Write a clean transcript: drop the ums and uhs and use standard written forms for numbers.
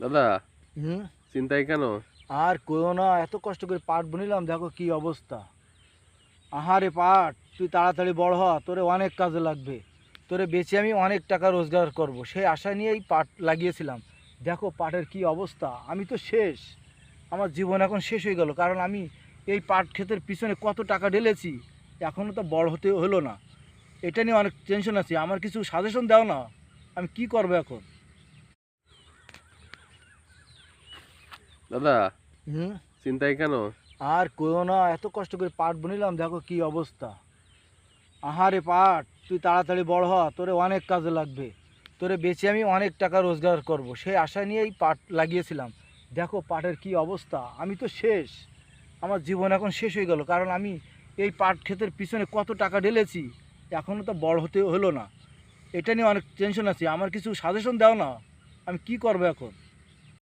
দাদা, হুম। চিন্তায় কেন? আর কইও না, এত কষ্ট করে পাট বুনিলাম, দেখো কি অবস্থা। আহারে পাট, তুই তাড়াতাড়ি বড় হ, তোরে অনেক কাজে লাগবে। তোরে বেচে আমি অনেক টাকা রোজগার করব, সেই আশা নিয়েই পাট লাগিয়েছিলাম। দেখো পাটের কি অবস্থা, আমি তো শেষ। আমার জীবন এখন শেষ হয়ে গেল, কারণ আমি এই পাট ক্ষেতের পিছনে কত টাকা ঢেলেছি, এখনও তো বড় হতে হলো না। এটা নিয়ে অনেক টেনশন আছে, আমার কিছু সাজেশন দাও না, আমি কি করবো এখন। দাদা, হুম। চিন্তায় কেন? আর কইও না, এত কষ্ট করে পাট বুনিলাম, দেখো কি অবস্থা। আহারে পাট, তুই তাড়াতাড়ি বড় হ, তোরে অনেক কাজে লাগবে। তোরে বেচে আমি অনেক টাকা রোজগার করব, সেই আশা নিয়েই পাট লাগিয়েছিলাম। দেখো পাটের কি অবস্থা, আমি তো শেষ। আমার জীবন এখন শেষ হয়ে গেল, কারণ আমি এই পাট ক্ষেতের পিছনে কত টাকা ঢেলেছি, এখনও তো বড় হতে হলো না। এটা নিয়ে অনেক টেনশন আছে, আমার কিছু সাজেশন দাও না, আমি কি করবো এখন।